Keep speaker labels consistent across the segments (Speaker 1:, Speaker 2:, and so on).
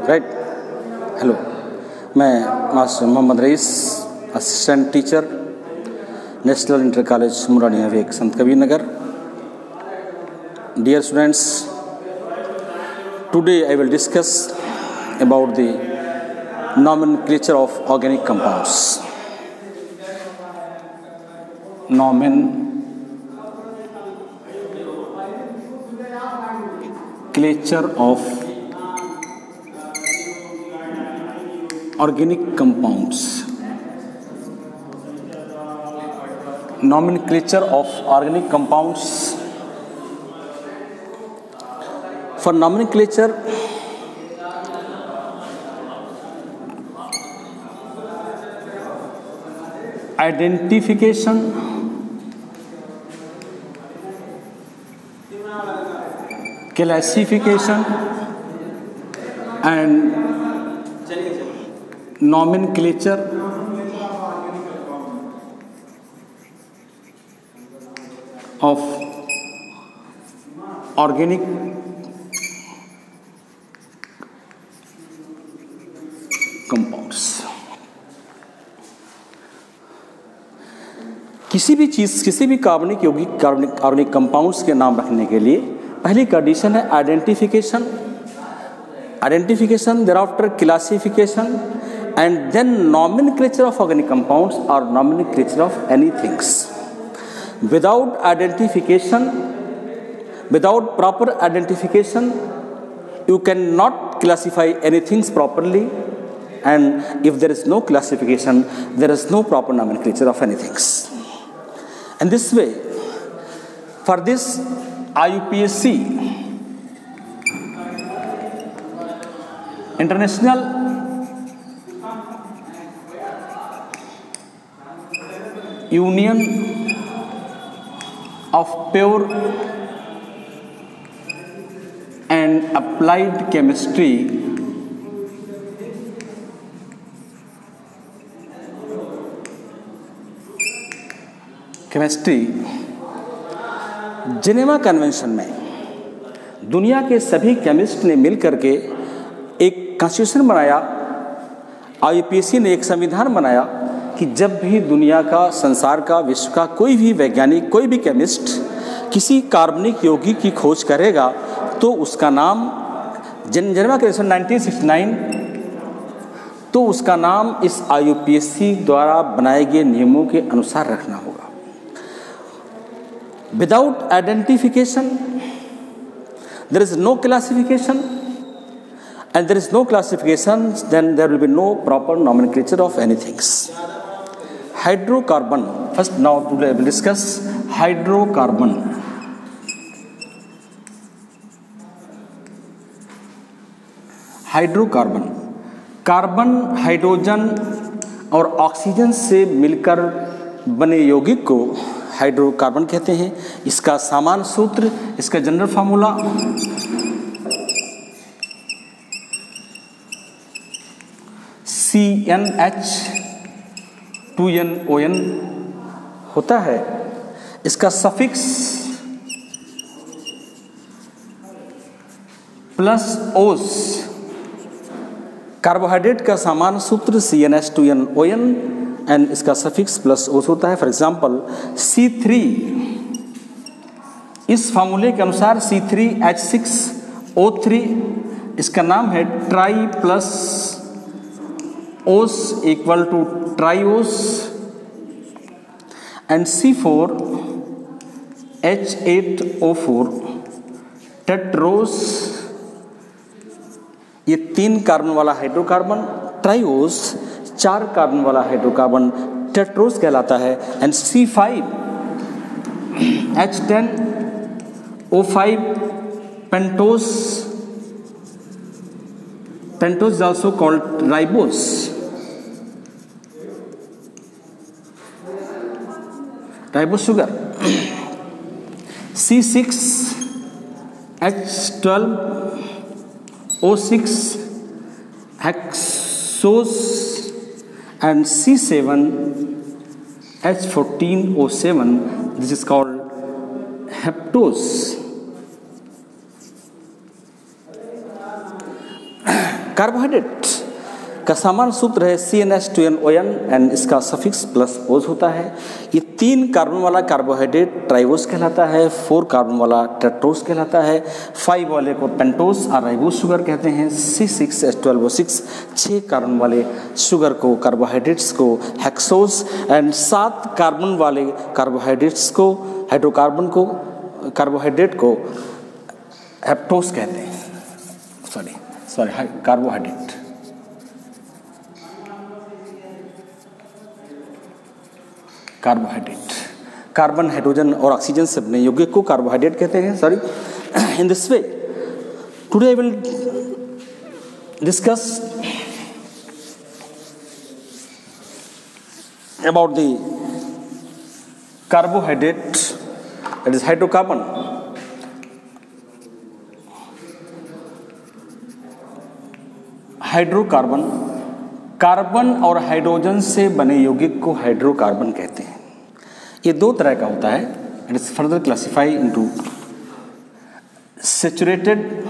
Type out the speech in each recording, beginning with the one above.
Speaker 1: Right. Hello, मैं master Mohammad Rais, assistant teacher, national inter college Murani हवेक, Sant Kabir Nagar. Dear students, today I will discuss about the nomenclature of organic compounds. Nomenclature of organic compounds. Nomenclature of organic compounds. For nomenclature, identification, classification and nomenclature of organic compounds. किसी भी चीज़, किसी भी कार्बनिक यौगिक organic compounds के नाम रखने के लिए पहली कंडीशन है identification, thereafter classification and then nomenclature of organic compounds और nomenclature of anythings. Without identification, without proper identification, you cannot classify anything properly, and if there is no classification, there is no proper nomenclature of anything. And this way, for this IUPAC, International Union of Pure and Applied Chemistry Geneva convention में दुनिया के सभी chemist ने मिलकर के एक constitution बनाया, IUPAC ने एक संविधान बनाया कि जब भी दुनिया का, संसार का, विश्व का कोई भी वैज्ञानिक, कोई भी केमिस्ट किसी कार्बनिक यौगिक की खोज करेगा तो उसका नाम जिनेवा कन्वेंशन 1969, तो उसका नाम इस IUPAC द्वारा बनाए गए नियमों के अनुसार रखना होगा। Without identification there is no classification, and there is no classification then there will be no proper nomenclature of anythings. Hydrocarbon, first now today we will discuss hydrocarbon. Hydrocarbon, carbon, hydrogen और oxygen से मिलकर बने यौगिक को hydrocarbon कहते हैं। इसका सामान्य सूत्र, इसका जनरल फार्मूला CnH2nOn होता है। इसका सफिक्स प्लस ओस, कार्बोहाइड्रेट का सामान्य सूत्र CnH2nOn एंड इसका सफिक्स प्लस ओस होता है। फॉर एग्जाम्पल C3, इस फार्मूले के अनुसार C3H6O3, इसका नाम है tri plus ose equal to triose, and C4H8O4 tetrose, ये 3 कार्बन वाला हाइड्रोकार्बन। ट्राइओस 4 कार्बन वाला हाइड्रोकार्बन टेट्रोस कहलाता है। And C5H10O5 pentose, pentose is also called ribose. Ribose sugar. C6H12O6 hexose and C7H14O7, this is called heptose. Carbohydrate का सामान्य सूत्र है CnH2nOn and इसका सफिक्स प्लस ओज होता है। ये 3 कार्बन वाला कार्बोहाइड्रेट ट्राइवोस कहलाता है, 4 कार्बन वाला टेट्रोस कहलाता है, 5 वाले को पेंटोस और राइबोस शुगर कहते हैं, C6H12O6 6 कार्बन वाले शुगर को कार्बोहाइड्रेट्स को हेक्सोस एंड 7 कार्बन वाले कार्बोहाइड्रेट्स को हाइड्रोकार्बन को कार्बोहाइड्रेट को हेप्टोस कहते हैं। Sorry carbohydrate. कार्बन, हाइड्रोजन और ऑक्सीजन से बने यौगिक को कार्बोहाइड्रेट कहते हैं। Sorry, in this way today I will discuss about the carbohydrate, that is hydrocarbon. Hydrocarbon, carbon और हाइड्रोजन से बने यौगिक को हाइड्रोकार्बन कहते हैं। ये 2 तरह का होता है। It is further classify into saturated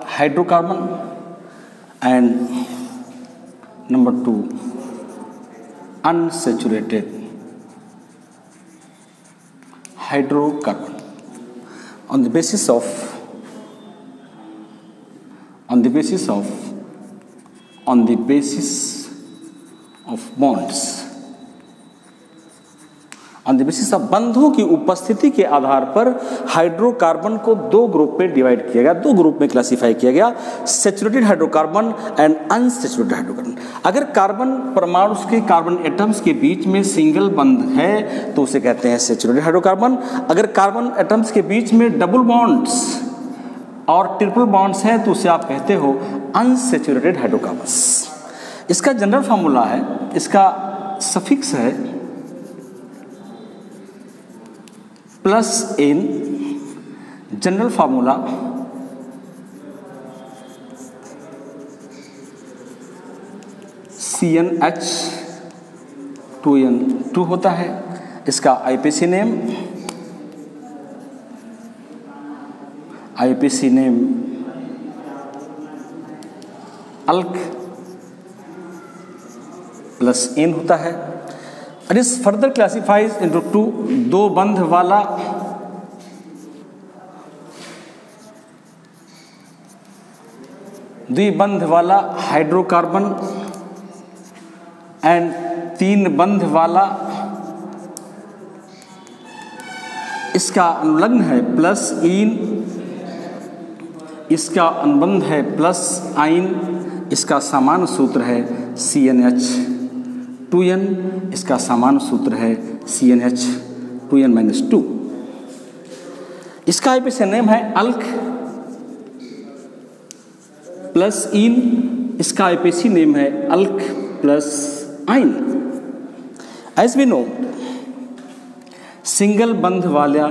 Speaker 1: hydrocarbon and number 2 unsaturated hydrocarbon on the basis of bonds, on the basis of बंधों की उपस्थिति के आधार पर हाइड्रोकार्बन को 2 ग्रुप में डिवाइड किया गया, 2 ग्रुप में क्लासिफाई किया गया, saturated hydrocarbon and unsaturated hydrocarbon. अगर कार्बन परमाणु के कार्बन एटम्स के बीच में सिंगल बंध है तो उसे कहते हैं सैचुरेटेड हाइड्रोकार्बन। अगर कार्बन एटम्स के बीच में डबल बॉन्ड्स और ट्रिपल बॉन्ड्स हैं तो उसे आप कहते हो अनसैचुरेटेड हाइड्रोकार्बन्स। इसका जनरल फार्मूला है, इसका सफिक्स है plus n, general formula CnH2n2 होता है। इसका IPC name alk plus n होता है। It is further classified into 2 बंध वाला द्विबंध वाला हाइड्रोकार्बन एंड 3 बंध वाला। इसका अनुलग्न है प्लस इन, इसका अनुबंध है प्लस आइन। इसका सामान्य सूत्र है CnH2n, इसका सामान्य सूत्र है CnH2n-2। इसका IPC नेम है अल्क प्लस इन, इसका IPC नेम है alk plus yne. As we know, single बंध वाला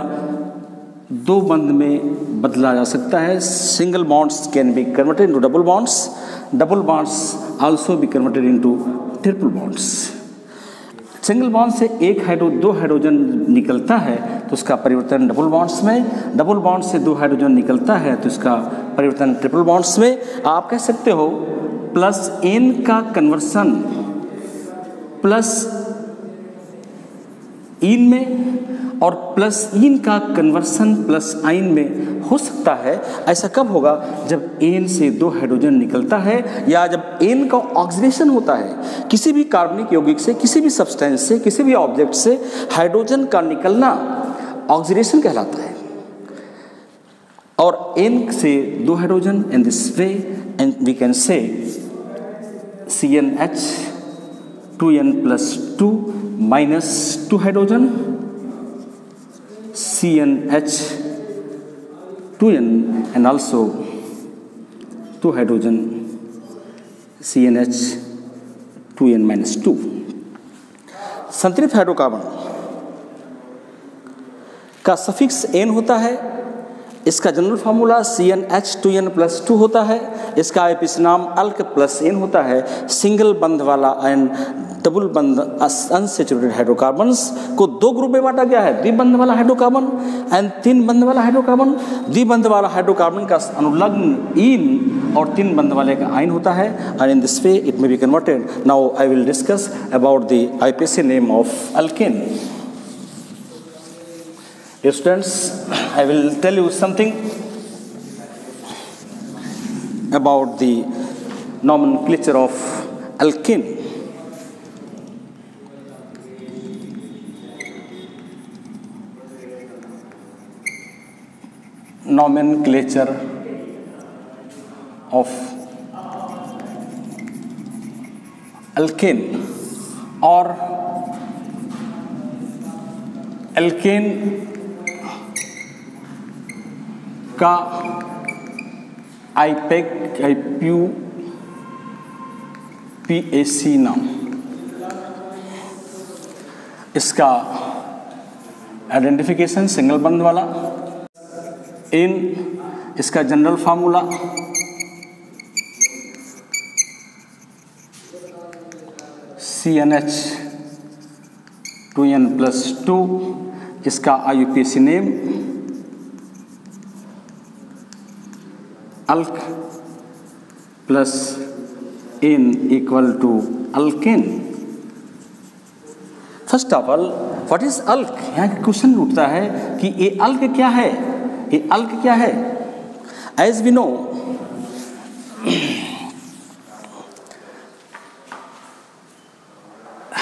Speaker 1: 2 बंध में बदला जा सकता है। Single bonds can be converted into double bonds, double bonds also be converted into triple bonds. Single bond से 2 हाइड्रोजन निकलता है तो उसका परिवर्तन डबल बॉन्ड्स में, डबल बॉन्ड से 2 हाइड्रोजन निकलता है तो इसका परिवर्तन ट्रिपल बॉन्ड्स में। आप कह सकते हो प्लस n का कन्वर्सन प्लस इन में और प्लस इन का कन्वर्सन प्लस आइन में हो सकता है। ऐसा कब होगा? जब n से 2 हाइड्रोजन निकलता है या जब n का ऑक्सीडेशन होता है। किसी भी कार्बनिक यौगिक से, किसी भी सब्सटेंस से, किसी भी ऑब्जेक्ट से हाइड्रोजन का निकलना ऑक्सीडेशन कहलाता है। और n से 2 hydrogen in this way and we can say CnH2n+2 minus 2 hydrogen, CnH2n and also 2 hydrogen, CnH2n-2। संतृप्त हाइड्रोकार्बन का सफिक्स n होता है इसका जनरल फार्मूला CnH2n+2 होता है। इसका IUPAC नाम अल्क प्लस N होता है। सिंगल बंध वाला एंड डबल बंध अनसैचुरेटेड हाइड्रोकार्बन्स को दो ग्रुप में बांटा गया है, द्विबंध वाला हाइड्रोकार्बन एंड तीन बंध वाला हाइड्रोकार्बन। द्विबंध वाला हाइड्रोकार्बन का अनुलग्न ईन और तीन बंध वाले का आयन होता है, and in this way it may be converted. Now I will discuss about the IUPAC name of alkane. Students, I will tell you something about the nomenclature of alkene. Nomenclature of alkene or alkane का IUPAC नाम। इसका identification single बंध वाला इन, इसका general formula CnH2n+2, इसका IUPAC name alk plus N equal to alkane. First of all what is alk? यहाँ question उठता है कि ये अल्क क्या है, ये अल्क क्या है। एज वी नो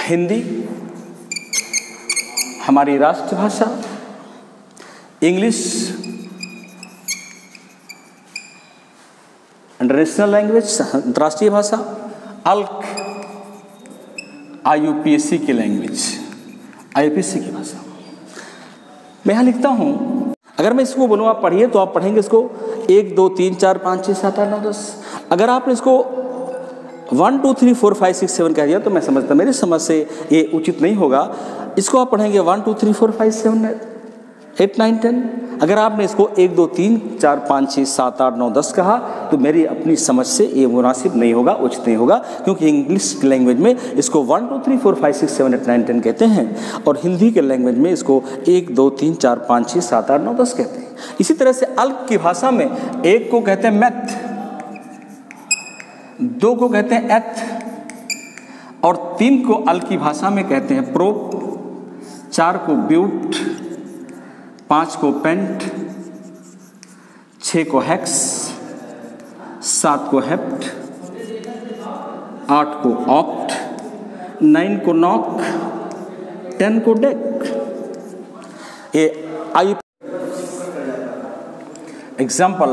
Speaker 1: हिंदी हमारी राष्ट्रभाषा, इंग्लिश इंटरनेशनल लैंग्वेज अंतर्राष्ट्रीय भाषा, अल्क IUPAC की लैंग्वेज, IUPAC की भाषा। मैं यहाँ लिखता हूँ, अगर मैं इसको बोलूँ आप पढ़िए तो आप पढ़ेंगे इसको 1 2 3 4 5 6 7 8 9 10। अगर आपने इसको 1 2 3 4 5 6 7 कह दिया तो मैं समझता, मेरी समझ से ये उचित नहीं होगा। इसको आप पढ़ेंगे 1 2 3 4 5 7 8 9 10। अगर आपने इसको 1 2 3 4 5 6 7 8 9 10 कहा तो मेरी अपनी समझ से ये मुनासिब नहीं होगा, उचित नहीं होगा, क्योंकि इंग्लिश लैंग्वेज में इसको 1 2 3 4 5 6 7 8 9 10 कहते हैं और हिंदी के लैंग्वेज में इसको 1 2 3 4 5 6 7 8 9 10 कहते हैं। इसी तरह से अल्क की भाषा में एक को कहते हैं मैथ, दो को कहते हैं एथ और तीन को अल्क की भाषा में कहते हैं प्रो, चार को ब्यूट, 5 को पेंट, 6 को हेक्स, 7 को हेप्ट, 8 को ऑक्ट, 9 को नॉक, 10 को डेक। ये एग्जाम्पल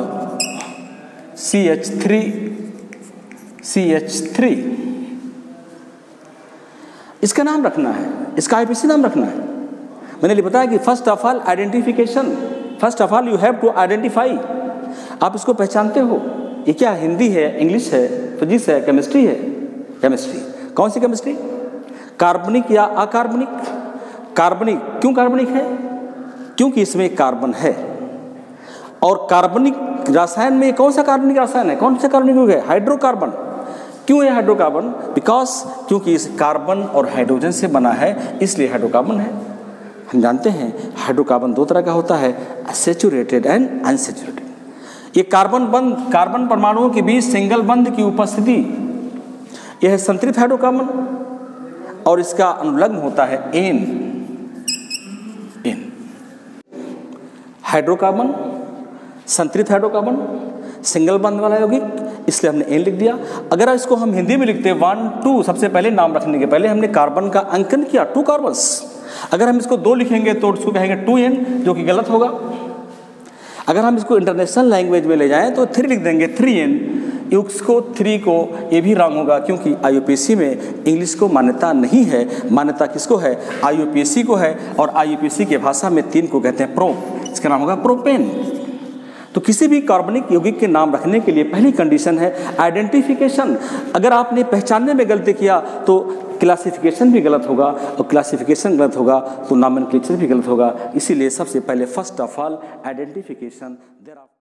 Speaker 1: CH3 इसका नाम रखना है, इसका IUPAC नाम रखना है। मैंने बताया कि first of all identification, first of all you have to identify. आप इसको पहचानते हो, ये क्या हिंदी है, इंग्लिश है, फिजिक्स है, केमिस्ट्री है। केमिस्ट्री कौन सी केमिस्ट्री? कार्बनिक या अकार्बनिक? कार्बनिक। क्यों कार्बनिक है? क्योंकि इसमें कार्बन है और कार्बनिक रसायन में कौन सा कार्बनिक रसायन है, कौन सा कार्बनिक है? हाइड्रोकार्बन। क्यों है हाइड्रोकार्बन? बिकॉज क्योंकि इस कार्बन और हाइड्रोजन से बना है, इसलिए हाइड्रोकार्बन है। हम जानते हैं हाइड्रोकार्बन दो तरह का होता है, सैचुरेटेड एंड अनसैचुरेटेड। ये कार्बन परमाणुओं के बीच सिंगल बंध की उपस्थिति, यह है संतृप्त हाइड्रोकार्बन और इसका अनुलग्न होता है एन। हाइड्रोकार्बन, संतृप्त हाइड्रोकार्बन, सिंगल बंध वाला यौगिक, इसलिए हमने एन लिख दिया। अगर इसको हम हिंदी में लिखते 1 2, सबसे पहले नाम रखने के पहले हमने कार्बन का अंकन किया 2 कार्बन्स। अगर हम इसको 2 लिखेंगे तो उसको कहेंगे 2n, जो कि गलत होगा। अगर हम इसको इंटरनेशनल लैंग्वेज में ले जाएं तो 3 लिख देंगे 3n, इसको 3 को, ये भी रॉन्ग होगा क्योंकि IUPAC में इंग्लिश को मान्यता नहीं है। मान्यता किसको है? IUPAC को है और IUPAC के भाषा में 3 को कहते हैं प्रो, इसका नाम होगा प्रोपेन। तो किसी भी कार्बनिक यौगिक के नाम रखने के लिए पहली कंडीशन है आइडेंटिफिकेशन। अगर आपने पहचानने में गलती किया तो क्लासिफिकेशन भी गलत होगा, और क्लासिफिकेशन गलत होगा तो नॉमेनक्लेचर भी गलत होगा। इसीलिए सबसे पहले फर्स्ट ऑफ ऑल आइडेंटिफिकेशन।